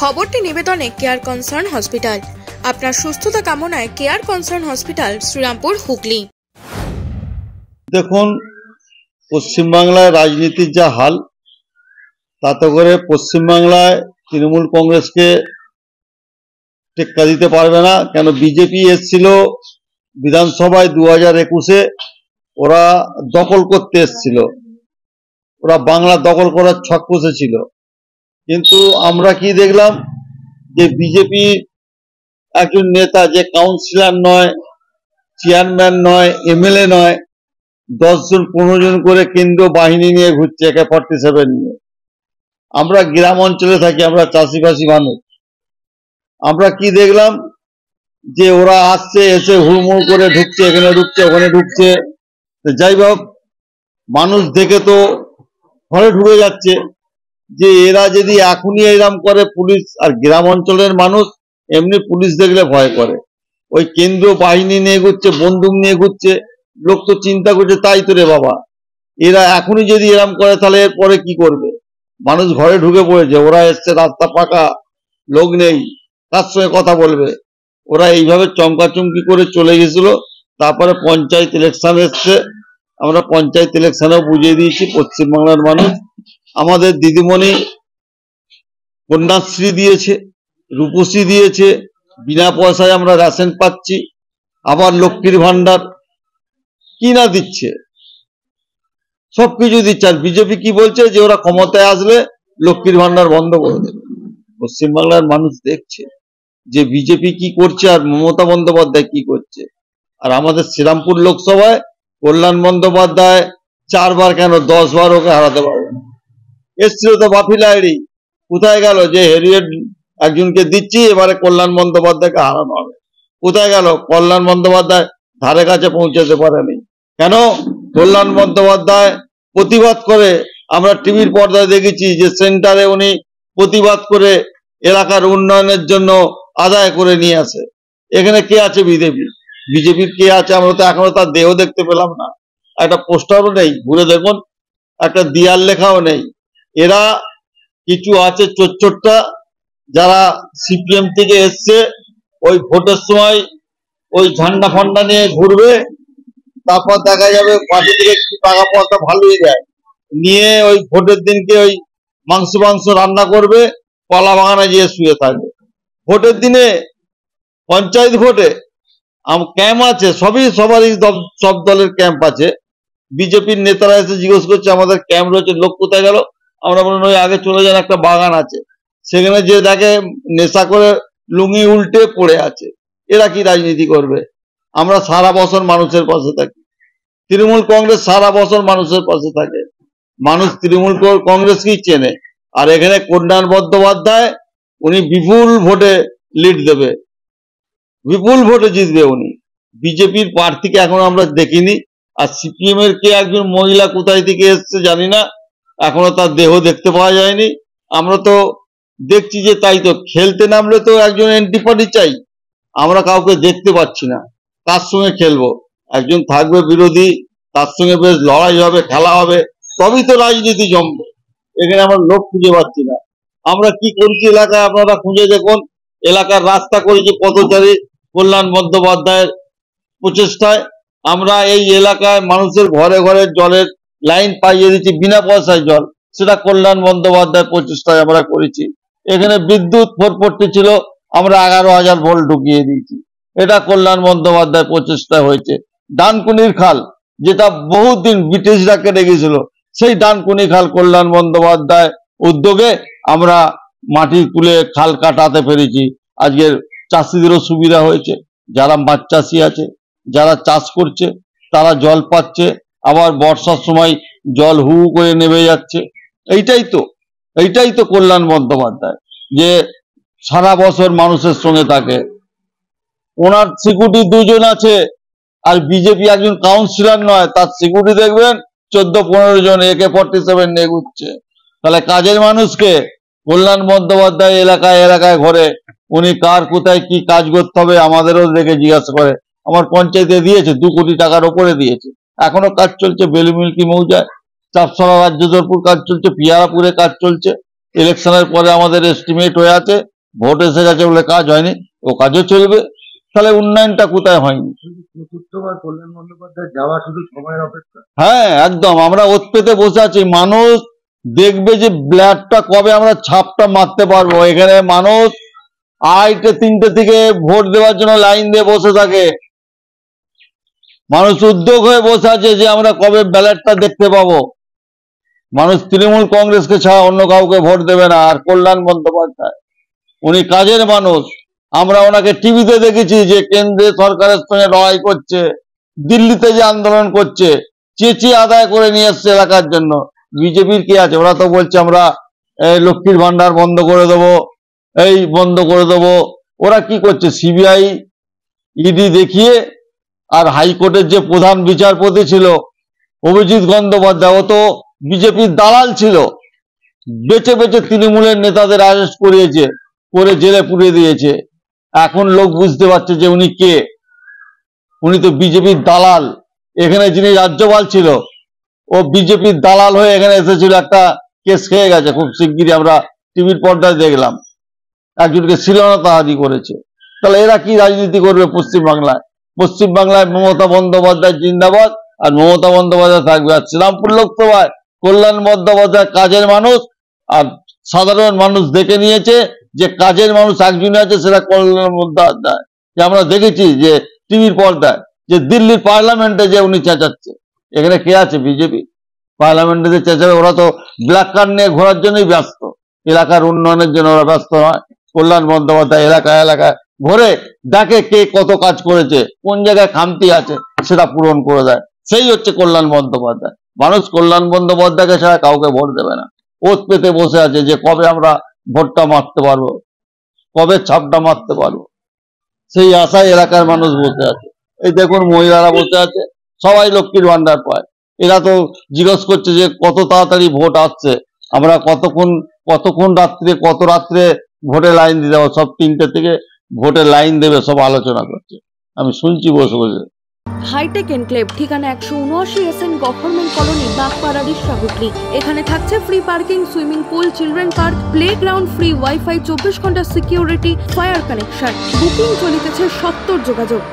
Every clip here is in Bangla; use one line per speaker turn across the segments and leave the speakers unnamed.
খবরটি নিবেদনে কেয়ার কনসার্ন হসপিটাল। আপনার সুস্থতা কামনায় care concern hospital, Serampore, Hooghly.
দেখুন, পশ্চিমবাংলায় রাজনীতির যা হাল, তাতে করে পশ্চিমবাংলায় তৃণমূল কংগ্রেসকে টেক্কা দিতে পারবে না। কেন, বিজেপি এসছিল বিধানসভায় 2021-এ, ওরা দখল করতে এসছিল, ওরা বাংলা দখল করার ছক কষেছিল। কিন্তু আমরা কি দেখলাম, যে বিজেপি একজন নেতা, যে কাউন্সিলর নয়, চেয়ারম্যান নয়, এমএলএ নয়, 10 জন 15 জন করে কেন্দ্রীয় বাহিনী নিয়ে ঘুরছে, AK-47 নিয়ে। আমরা গ্রাম অঞ্চলে থাকি, আমরা চাষিবাসী মানুষ। আমরা কি দেখলাম, যে ওরা আসছে, এসে হুড়মুড় করে ঢুকছে, এখানে ঢুকছে, ওখানে ঢুকছে। যাই হোক, মানুষ দেখে তো ঘরে ঢুকে যাচ্ছে, যে এরা যদি এখনই এরম করে, পুলিশ আর গ্রাম অঞ্চলের মানুষ এমনি পুলিশ দেখলে ভয় করে। ওই কেন্দ্রীয় বাহিনী নিয়ে ঘুরছে, বন্দুক নিয়ে ঘুরছে, লোক তো চিন্তা করছে, তাই তো রে বাবা, এরা এখনই যদি এরম করে তাহলে এরপরে কি করবে? মানুষ ঘরে ঢুকে পড়েছে। ওরা এসছে, রাস্তা ফাঁকা, লোক নেই, তার সঙ্গে কথা বলবে। ওরা এইভাবে চমকাচমকি করে চলে গেছিল। তারপরে পঞ্চায়েত ইলেকশন এসছে, আমরা পঞ্চায়েত ইলেকশনেও বুঝিয়ে দিয়েছি পশ্চিমবাংলার মানুষ। আমাদের দিদিমণি কন্যাশ্রী দিয়েছে, রূপশ্রী দিয়েছে, বিনা পয়সায় আমরা রেশন পাচ্ছি, আবার লক্ষ্মীর ভান্ডার কি না দিচ্ছে, সবকিছু দিচ্ছে। আর বিজেপি কি বলছে, যে ওরা ক্ষমতায় আসলে লক্ষ্মীর ভান্ডার বন্ধ করে দেবে। পশ্চিমবাংলার মানুষ দেখছে যে বিজেপি কি করছে আর মমতা বন্দ্যোপাধ্যায় কি করছে। আর আমাদের শ্রীরামপুর লোকসভায় কল্যাণ বন্দ্যোপাধ্যায় 4 বার কেন 10 বার ওকে হারাতে পারবে না। এসছিল তো বাফিলাইড়ি, কোথায় গেল? যে হেরিয়েট একজনকে দিচ্ছি, এবারে কল্যাণ বন্দ্যোপাধ্যায়কে হারানো হবে। কোথায় গেল? কল্যাণ বন্দ্যোপাধ্যায় ধারে কাছে পৌঁছাতে পারেনি। কেন? কল্যাণ বন্দ্যোপাধ্যায় প্রতিবাদ করে, আমরা টিভির পর্দায় দেখেছি যে সেন্টারে উনি প্রতিবাদ করে এলাকার উন্নয়নের জন্য আদায় করে নিয়ে আসে। এখানে কে আছে? বিজেপির কে আছে? আমরা তো এখনো তার দেহ দেখতে পেলাম না, একটা পোস্টারও নেই, ঘুরে দেখুন, একটা দিয়াল লেখাও নেই। এরা কিছু আছে চোরচোরটা, যারা সিপিএম থেকে এসছে, ওই ভোটের সময় ওই ঝান্ডা ফান্ডা নিয়ে ঘুরবে, তারপর দেখা যাবে পার্টি থেকে কিছু টাকা পয়সা ভালোই দেয়, নিয়ে ওই ভোটের দিনকে ওই মাংস রান্না করবে, কলা বাগানে গিয়ে শুয়ে থাকবে। ভোটের দিনে পঞ্চায়েত ভোটে ক্যাম্প আছে, সবারই সব দলের ক্যাম্প আছে। বিজেপির নেতারা এসে জিজ্ঞেস করছে, আমাদের ক্যাম্প রয়েছে, লোক কোথায় গেল? আমরা বললাম, ওই আগে চলে যান, একটা বাগান আছে, সেখানে যে দেখে নেশা করে লুঙ্গি উল্টে পড়ে আছে। এরা কি রাজনীতি করবে? আমরা সারা বছর মানুষের পাশে থাকি, তৃণমূল কংগ্রেস সারা বছর মানুষের পাশে থাকে। মানুষ তৃণমূল কংগ্রেসকেই চেনে। আর এখানে কল্যাণ বন্দ্যোপাধ্যায়, উনি বিপুল ভোটে লিড দেবে, বিপুল ভোটে জিতবে উনি। বিজেপির প্রার্থীকে এখন আমরা দেখিনি। আর সিপিএম এর কে একজন মহিলা কোথায় থেকে এসছে জানি না, এখনো তার দেহ দেখতে পাওয়া যায়নি। আমরা তো দেখছি যে, তাই তো খেলতে নামলে তো একজন এন্ট্রি পার্টি চাই, আমরা কাউকে দেখতে পাচ্ছি না। তার সঙ্গে খেলবো, একজন থাকবে বিরোধী, তার সঙ্গে বেশ লড়াই হবে, খেলা হবে, তবেই তো রাজনীতি জমবে। এখানে আমরা লোক খুঁজে পাচ্ছি না। আমরা কি করছি এলাকায়, আপনারা খুঁজে দেখুন। এলাকার রাস্তা করেছি পথচারী কল্যাণ বন্দ্যোপাধ্যায়ের প্রচেষ্টায়। আমরা এই এলাকায় মানুষের ঘরে ঘরে জলের লাইন পাইয়ে দিচ্ছি, বিনা পয়সায় জল, সেটা কল্যাণ বন্দ্যোপাধ্যায়ের প্রচেষ্টায় আমরা করেছি। এখানে বিদ্যুৎ 440 ছিল, আমরা 11,000 ভোল্ট ঢুকিয়ে দিয়েছি, এটা কল্যাণ বন্দ্যোপাধ্যায়ের প্রচেষ্টা হয়েছে। ডানকুনির খাল, যেটা বহুদিন ব্রিটিশরা কেটে গেছিল, সেই ডানকুনি খাল কল্যাণ বন্দ্যোপাধ্যায় উদ্যোগে আমরা মাটি তুলে খাল কাটাতে পেরেছি। আজকের চাষিদেরও সুবিধা হয়েছে, যারা মাছ চাষি আছে, যারা চাষ করছে, তারা জল পাচ্ছে। আবার বর্ষার সময় জল হু করে নেমে যাচ্ছে। এইটাই তো কল্যাণ বন্দ্যোপাধ্যায়, যে সারা বছর মানুষের সঙ্গে থাকে। ওনার সিকিউরিটি 2 জন আছে, আর বিজেপি একজন কাউন্সিলর নয়, তার সিকিউরিটি দেখবেন 14-15 জন AK-47 নিয়ে ঘুরছে। তাহলে কাজের মানুষকে কল্যাণ বন্দ্যোপাধ্যায় এলাকায় ঘরে, উনি কার কোথায় কি কাজ করতে হবে আমাদেরও দেখে জিজ্ঞাসা করে। আমার পঞ্চায়েতে দিয়েছে 2 কোটি টাকার ওপরে দিয়েছে, এখনো কাজ চলছে। বেলুমিল্কি মৌজায়, চাপসলা রাজ্যদরপুর কাজ চলছে, পিয়ারাপুরে কাজ চলছে। ইলেকশনের পরে আমাদের এস্টিমেট হয়ে আছে, ভোট এসে গেছে বলে কাজ হয়নি, ও কাজও চলবে। তাহলে উন্নয়নটা কোথায় হয়নি?
চতুর্থবার কল্যাণ বন্দ্যোপাধ্যায় যাওয়া শুধু সময়ের অপেক্ষা।
হ্যাঁ, একদম। আমরা ওত পেতে বসে আছি। মানুষ দেখবে যে ব্ল্যাকটা কবে আমরা ছাপটা মারতে পারবো। এখানে মানুষ 2:30 থেকে ভোট দেওয়ার জন্য লাইন দিয়ে বসে থাকে। মানুষ উদ্যোগ হয়ে বসে আছে যে আমরা কবে ব্যালটটা দেখতে পাবো। মানুষ তৃণমূল কংগ্রেসকে ছাড়া অন্য কাউকে ভোট দেবে না। আর কল্যাণ বন্দ্যোপাধ্যায় উনি কাজের মানুষ। আমরা ওনাকে টিভিতে দেখেছি যে কেন্দ্রীয় সরকারের সঙ্গে লড়াই করছে, দিল্লিতে যে আন্দোলন করছে, চেঁচিয়ে আদায় করে নিয়ে এসছে এলাকার জন্য। বিজেপির কি আছে? ওরা তো বলছে আমরা লক্ষ্মীর ভান্ডার বন্ধ করে দেবো, এই বন্ধ করে দেবো। ওরা কি করছে? সিবিআই ইডি দেখিয়ে, আর হাইকোর্টের যে প্রধান বিচারপতি ছিল অভিজিৎ গঙ্গোপাধ্যায়, ও তো বিজেপির দালাল ছিল। বেছে বেছে তৃণমূলের নেতাদের অ্যারেস্ট করিয়েছে, করে জেলে পুড়িয়ে দিয়েছে। এখন লোক বুঝতে পারছে যে উনি কে। উনি তো বিজেপির দালাল। এখানে যিনি রাজ্যপাল ছিল, ও বিজেপির দালাল হয়ে এখানে এসেছিল, একটা কেস খেয়ে গেছে। খুব শিগগিরই আমরা টিভির পর্দায় দেখলাম, একজনকে শ্লীলতাহানি করেছে। তাহলে এরা কি রাজনীতি করবে পশ্চিমবাংলায়? পশ্চিমবাংলায় মমতা বন্দ্যোপাধ্যায় জিন্দাবাদ, আর মমতা বন্দ্যোপাধ্যায় থাকবে। আর শ্রীরামপুর লোকসভায় কল্যাণ বন্দ্যোপাধ্যায় কাজের মানুষ, আর সাধারণ মানুষ দেখে নিয়েছে যে কাজের মানুষ একজনই আছে, সেটা কল্যাণ বন্দ্যোপাধ্যায়। যে আমরা দেখেছি যে টিভির পর্দায় যে দিল্লির পার্লামেন্টে যে উনি চেঁচাচ্ছে। এখানে কে আছে? বিজেপি। পার্লামেন্টে যে চেঁচাবে, ওরা তো ব্ল্যাক কার্ড নিয়ে ঘোরার জন্যই ব্যস্ত, এলাকার উন্নয়নের জন্য ওরা ব্যস্ত নয়। কল্যাণ বন্দ্যোপাধ্যায় এলাকায় এলাকায় ঘুরে দেখে কে কত কাজ করেছে, কোন জায়গায় খামতি আছে, সেটা পূরণ করে দেয়। সেই হচ্ছে কল্যাণ বন্দ্যোপাধ্যায়। মানুষ কল্যাণ বন্দ্যোপাধ্যায়কে ছাড়া কাউকে ভোট দেবে না। ওত পেতে বসে আছে যে কবে আমরা ভোটটা মারতে পারবো, কবে ছাপটা মারতে পারবো, সেই আশায় এলাকার মানুষ বসে আছে। এই দেখুন, মহিলারা বসে আছে, সবাই লক্ষ্মীর ভান্ডার পায়। এরা তো জিজ্ঞেস করছে যে কত তাড়াতাড়ি ভোট আসছে, আমরা কতক্ষণ রাত্রে, কত রাত্রে ভোটে লাইন দিতে হবে। সব 3টে থেকে ভোটে লাইন দেবে, সব আলোচনা করছে। আমি শুনছি বসে বসে।
হাইটেক এনক্লেভ, ঠিকানা 179 SN গভর্নমেন্ট কলোনি, বাগপাড়ারি সাগরদ্বীপ। এখানে থাকছে free parking, swimming pool, children park, playground, free wifi, 24 ঘন্টা সিকিউরিটি, ফায়ার কানেকশন। বুকিং চলিতেছে, 70 যোগাযোগ।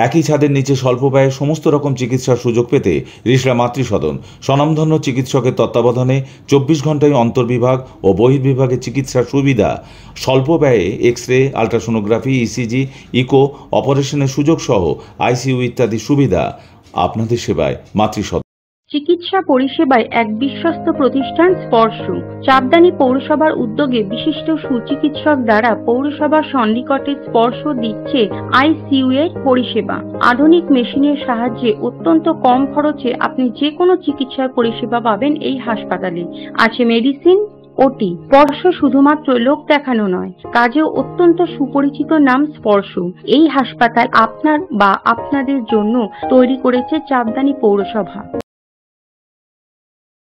একই ছাদের নিচে স্বল্প ব্যয়ে সমস্ত রকম চিকিৎসার সুযোগ পেতে রিষড়া মাতৃসদন স্বনামধন্য চিকিৎসকের তত্ত্বাবধানে 24 ঘন্টায় অন্তর্বিভাগ ও বহির্বিভাগে চিকিৎসার সুবিধা, স্বল্প ব্যয়ে X ray, ultrasonography, ECG, eco অপারেশনের সুযোগ সহ আইসিইউ ইত্যাদি সুবিধা। আপনাদের সেবায় মাতৃসদন।
চিকিৎসা পরিষেবায় এক বিশ্বস্ত প্রতিষ্ঠান স্পর্শ। চাপদানি পৌরসভার উদ্যোগে বিশিষ্ট সুচিকিৎসক দ্বারা পৌরসভার সন্নিকটে স্পর্শ দিচ্ছে আইসিইউ এর পরিষেবা। আধুনিক মেশিনের সাহায্যে অত্যন্ত কম খরচে আপনি যে কোনো চিকিৎসার পরিষেবা পাবেন এই হাসপাতালে। আছে মেডিসিন, ওটি। স্পর্শ শুধুমাত্র লোক দেখানো নয়, কাজেও অত্যন্ত সুপরিচিত নাম স্পর্শ। এই হাসপাতাল আপনার বা আপনাদের জন্য তৈরি করেছে চাপদানি পৌরসভা।